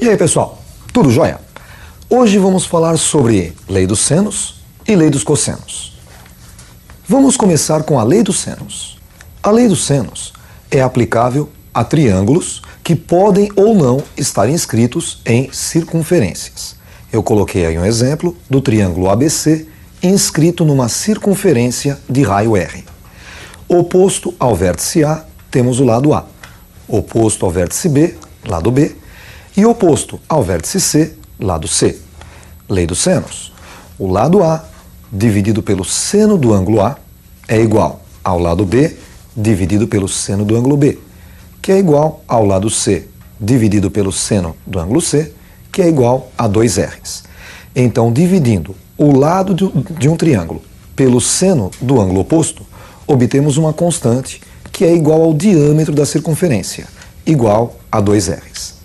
E aí, pessoal, tudo jóia? Hoje vamos falar sobre lei dos senos e lei dos cossenos. Vamos começar com a lei dos senos. A lei dos senos é aplicável a triângulos que podem ou não estar inscritos em circunferências. Eu coloquei aí um exemplo do triângulo ABC inscrito numa circunferência de raio R. Oposto ao vértice A, temos o lado A. Oposto ao vértice B, lado B. E oposto ao vértice C, lado C. Lei dos senos. O lado A, dividido pelo seno do ângulo A, é igual ao lado B, dividido pelo seno do ângulo B, que é igual ao lado C, dividido pelo seno do ângulo C, que é igual a 2R's. Então, dividindo o lado de um triângulo pelo seno do ângulo oposto, obtemos uma constante que é igual ao diâmetro da circunferência, igual a 2R's.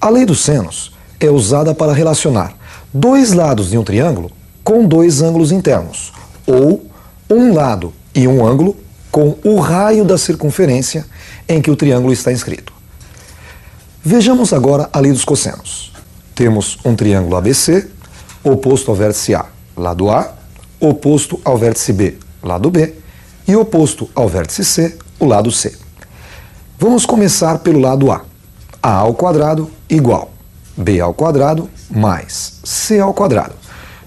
A lei dos senos é usada para relacionar dois lados de um triângulo com dois ângulos internos, ou um lado e um ângulo com o raio da circunferência em que o triângulo está inscrito. Vejamos agora a lei dos cossenos. Temos um triângulo ABC, oposto ao vértice A, lado A, oposto ao vértice B, lado B, e oposto ao vértice C, o lado C. Vamos começar pelo lado A. A ao quadrado igual B ao quadrado mais C ao quadrado,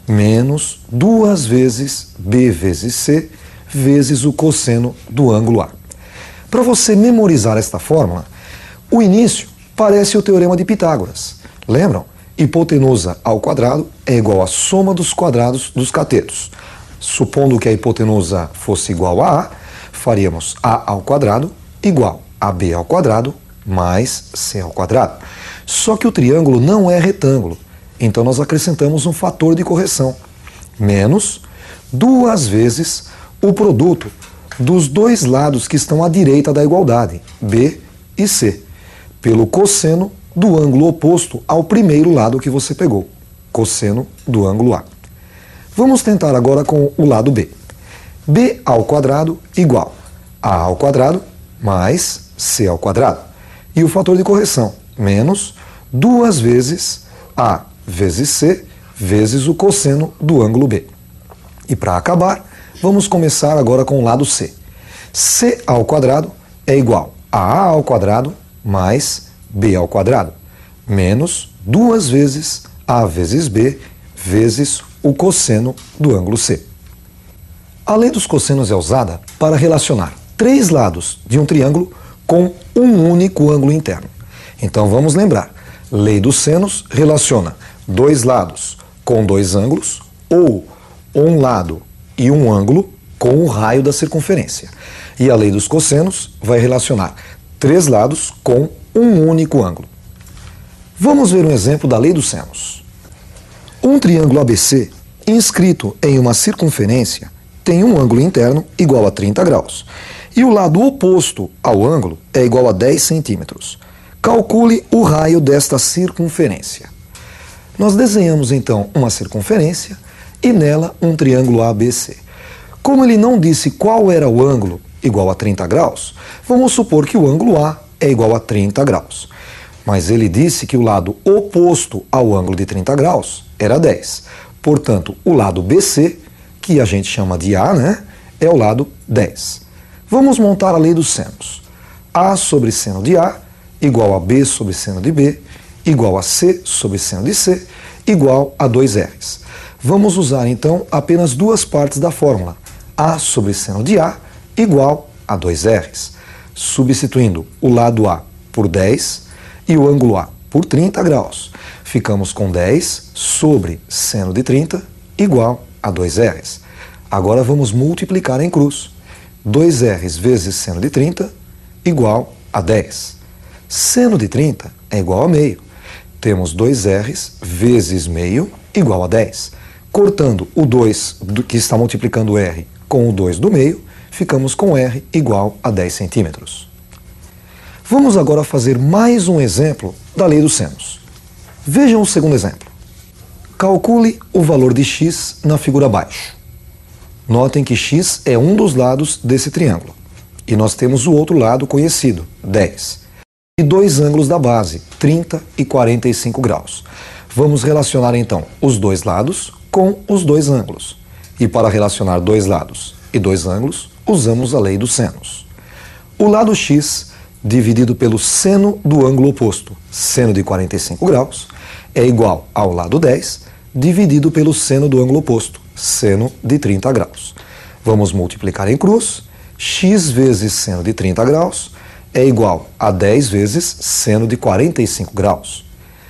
menos 2 vezes B vezes C vezes o cosseno do ângulo A. Para você memorizar esta fórmula, o início parece o teorema de Pitágoras. Lembram? Hipotenusa ao quadrado é igual à soma dos quadrados dos catetos. Supondo que a hipotenusa fosse igual a A, faríamos A ao quadrado igual a B ao quadrado mais C ao quadrado. Só que o triângulo não é retângulo, então nós acrescentamos um fator de correção, menos 2 vezes o produto dos dois lados que estão à direita da igualdade, B e C, pelo cosseno do ângulo oposto ao primeiro lado que você pegou, cosseno do ângulo A. Vamos tentar agora com o lado B. B ao quadrado igual a ao quadrado mais C ao quadrado. E o fator de correção, menos 2 vezes A vezes C vezes o cosseno do ângulo B. E para acabar, vamos começar agora com o lado C. C ao quadrado é igual a ao quadrado mais B ao quadrado, menos 2 vezes A vezes B vezes o cosseno do ângulo C. A lei dos cossenos é usada para relacionar três lados de um triângulo com um único ângulo interno. Então vamos lembrar, lei dos senos relaciona dois lados com dois ângulos ou um lado e um ângulo com o raio da circunferência. E a lei dos cossenos vai relacionar três lados com um único ângulo. Vamos ver um exemplo da lei dos senos. Um triângulo ABC inscrito em uma circunferência tem um ângulo interno igual a 30 graus. E o lado oposto ao ângulo é igual a 10 centímetros. Calcule o raio desta circunferência. Nós desenhamos então uma circunferência e nela um triângulo ABC. Como ele não disse qual era o ângulo igual a 30 graus, vamos supor que o ângulo A é igual a 30 graus. Mas ele disse que o lado oposto ao ângulo de 30 graus era 10. Portanto, o lado BC, que a gente chama de A, é o lado 10. Vamos montar a lei dos senos. A sobre seno de A igual a B sobre seno de B, igual a C sobre seno de C, igual a 2R's. Vamos usar então apenas duas partes da fórmula. A sobre seno de A igual a 2R's. Substituindo o lado A por 10 e o ângulo A por 30 graus. Ficamos com 10 sobre seno de 30 igual a 2R's. Agora vamos multiplicar em cruz. 2R's vezes seno de 30 igual a 10. Seno de 30 é igual a meio. Temos 2R's vezes meio igual a 10. Cortando o 2 que está multiplicando R com o 2 do meio, ficamos com R igual a 10 centímetros. Vamos agora fazer mais um exemplo da lei dos senos. Vejam o segundo exemplo. Calcule o valor de x na figura abaixo. Notem que x é um dos lados desse triângulo. E nós temos o outro lado conhecido, 10. e dois ângulos da base, 30 e 45 graus. Vamos relacionar então os dois lados com os dois ângulos. E para relacionar dois lados e dois ângulos, usamos a lei dos senos. O lado x dividido pelo seno do ângulo oposto, seno de 45 graus, é igual ao lado 10 dividido pelo seno do ângulo oposto, seno de 30 graus. Vamos multiplicar em cruz, x vezes seno de 30 graus é igual a 10 vezes seno de 45 graus.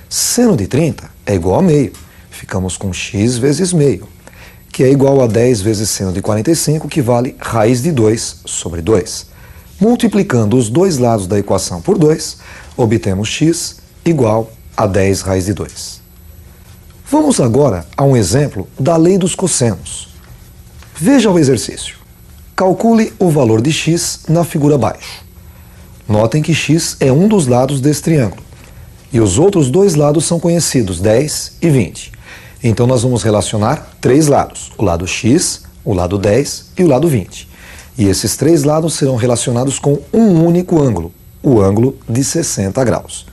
Seno de 30 é igual a meio, ficamos com x vezes meio, que é igual a 10 vezes seno de 45, que vale raiz de 2 sobre 2. Multiplicando os dois lados da equação por 2, obtemos x igual a 10 raiz de 2. Vamos agora a um exemplo da lei dos cossenos. Veja o exercício. Calcule o valor de x na figura abaixo. Notem que x é um dos lados desse triângulo. E os outros dois lados são conhecidos, 10 e 20. Então nós vamos relacionar três lados, o lado x, o lado 10 e o lado 20. E esses três lados serão relacionados com um único ângulo, o ângulo de 60 graus.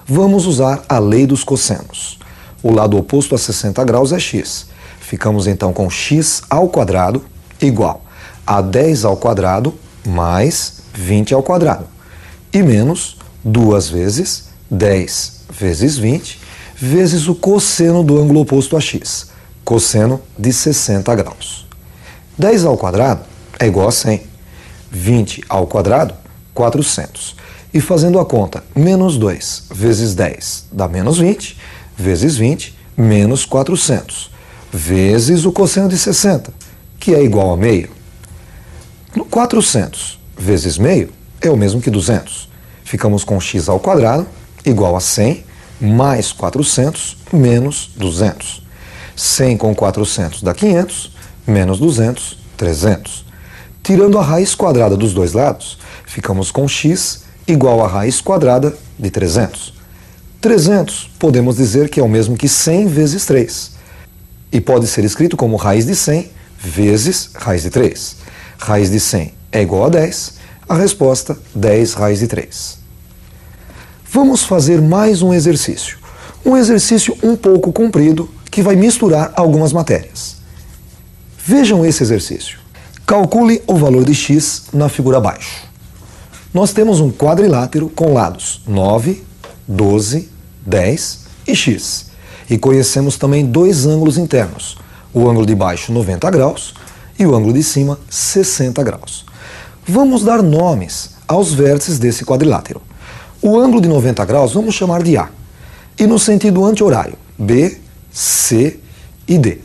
Vamos usar a lei dos cossenos. O lado oposto a 60 graus é x. Ficamos então com x ao quadrado igual a 10 ao quadrado mais 20 ao quadrado. E menos 2 vezes 10 vezes 20 vezes o cosseno do ângulo oposto a x, cosseno de 60 graus. 10 ao quadrado é igual a 100. 20 ao quadrado, 400. E fazendo a conta, menos 2 vezes 10 dá menos 20, vezes 20, menos 400, vezes o cosseno de 60, que é igual a meio. 400 vezes meio é o mesmo que 200. Ficamos com x ao quadrado igual a 100 mais 400 menos 200. 100 com 400 dá 500, menos 200, 300. Tirando a raiz quadrada dos dois lados, ficamos com x igual a raiz quadrada de 300. 300 podemos dizer que é o mesmo que 100 vezes 3. E pode ser escrito como raiz de 100 vezes raiz de 3. Raiz de 100 é igual a 10. A resposta, 10 raiz de 3. Vamos fazer mais um exercício. Um exercício um pouco comprido que vai misturar algumas matérias. Vejam esse exercício. Calcule o valor de x na figura abaixo. Nós temos um quadrilátero com lados 9, 12, 10 e x. E conhecemos também dois ângulos internos. O ângulo de baixo, 90 graus, e o ângulo de cima, 60 graus. Vamos dar nomes aos vértices desse quadrilátero. O ângulo de 90 graus vamos chamar de A. E no sentido anti-horário, B, C e D.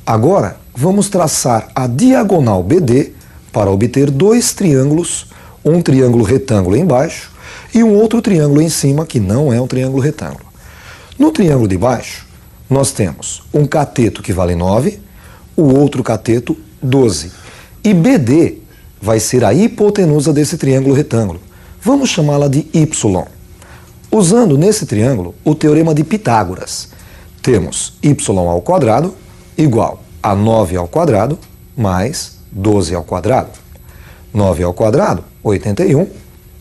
Agora, vamos traçar a diagonal BD para obter dois triângulos, um triângulo retângulo embaixo e um outro triângulo em cima, que não é um triângulo retângulo. No triângulo de baixo, nós temos um cateto que vale 9, o outro cateto 12. E BD vai ser a hipotenusa desse triângulo retângulo. Vamos chamá-la de Y. Usando nesse triângulo o teorema de Pitágoras, temos y ao quadrado igual a 9 ao quadrado mais 12 ao quadrado. 9 ao quadrado, 81.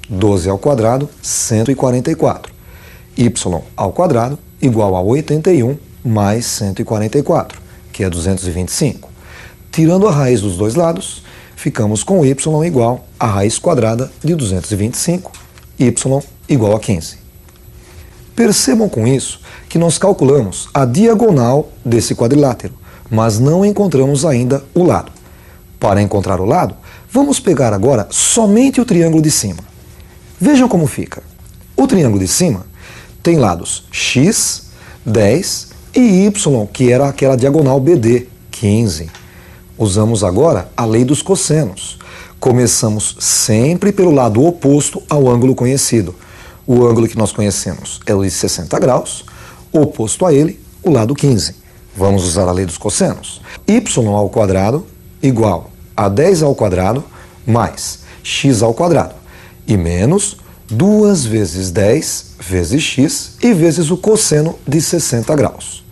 12 ao quadrado, 144. Y ao quadrado igual a 81 mais 144, que é 225. Tirando a raiz dos dois lados, ficamos com y igual a raiz quadrada de 225, y igual a 15. Percebam com isso que nós calculamos a diagonal desse quadrilátero, mas não encontramos ainda o lado. Para encontrar o lado, vamos pegar agora somente o triângulo de cima. Vejam como fica. O triângulo de cima tem lados x, 10 e y, que era aquela diagonal BD, 15. Usamos agora a lei dos cossenos. Começamos sempre pelo lado oposto ao ângulo conhecido. O ângulo que nós conhecemos é o de 60 graus, oposto a ele, o lado 15. Vamos usar a lei dos cossenos. Y ao quadrado igual a 10 ao quadrado mais x ao quadrado. E menos 2 vezes 10 vezes x e vezes o cosseno de 60 graus.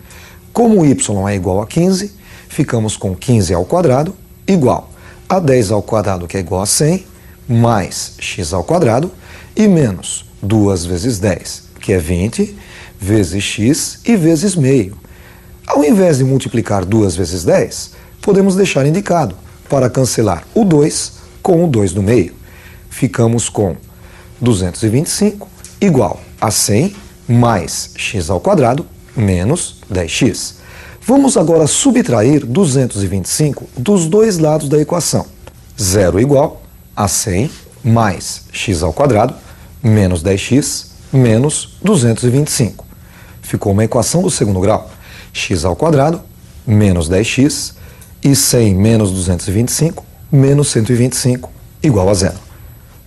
Como y é igual a 15, ficamos com 15 ao quadrado igual a 10 ao quadrado, que é igual a 100, mais x ao quadrado, e menos 2 vezes 10, que é 20, vezes x e vezes meio. Ao invés de multiplicar 2 vezes 10, podemos deixar indicado para cancelar o 2 com o 2 do meio. Ficamos com 225 igual a 100 mais x ao quadrado menos 10x. Vamos agora subtrair 225 dos dois lados da equação. 0 igual a 100 mais x ao quadrado menos 10x menos 225. Ficou uma equação do segundo grau. X ao quadrado menos 10x e 100 menos 225 menos 125 igual a 0.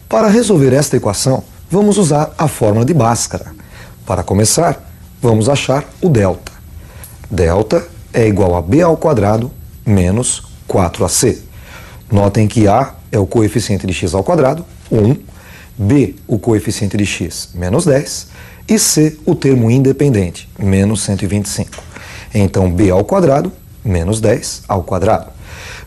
Para resolver esta equação, vamos usar a fórmula de Bhaskara. Para começar, vamos achar o delta. Delta é igual a b ao quadrado menos 4ac. Notem que a é o coeficiente de x ao quadrado, 1, b o coeficiente de x, menos 10, e c o termo independente, menos 125. Então, b ao quadrado menos 10 ao quadrado.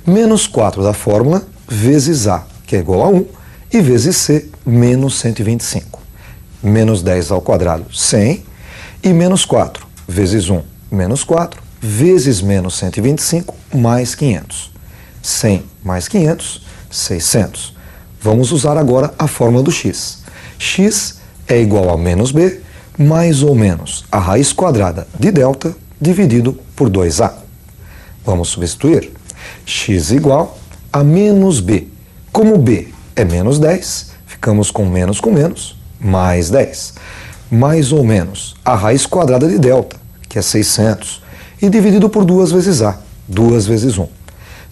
Menos 4 da fórmula vezes a, que é igual a 1, e vezes c, menos 125. Menos 10 ao quadrado, 100, e menos 4 vezes 1, menos 4, vezes menos 125, mais 500. 100 mais 500, 600. Vamos usar agora a fórmula do x. X é igual a menos b, mais ou menos a raiz quadrada de delta, dividido por 2a. Vamos substituir. X igual a menos b. Como b é menos 10, ficamos com menos, mais 10. Mais ou menos a raiz quadrada de delta, que é 600, e dividido por 2 vezes a, 2 vezes 1.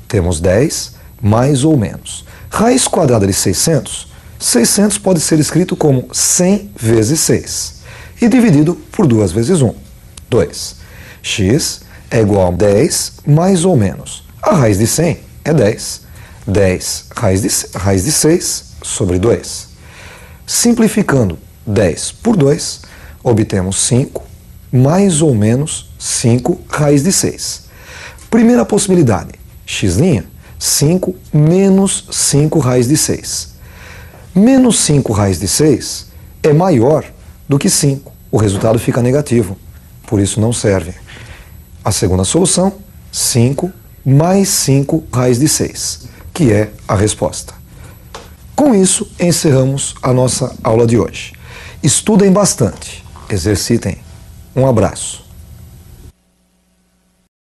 Temos 10 mais ou menos. Raiz quadrada de 600, 600 pode ser escrito como 100 vezes 6, e dividido por 2 vezes 1, 2. X é igual a 10 mais ou menos. A raiz de 100 é 10. 10 raiz de 6 sobre 2. Simplificando 10 por 2, obtemos 5 mais ou menos 5 raiz de 6. Primeira possibilidade, x', 5 menos 5 raiz de 6. Menos 5 raiz de 6 é maior do que 5. O resultado fica negativo, por isso não serve. A segunda solução, 5 mais 5 raiz de 6, que é a resposta. Com isso, encerramos a nossa aula de hoje. Estudem bastante, exercitem. Um abraço.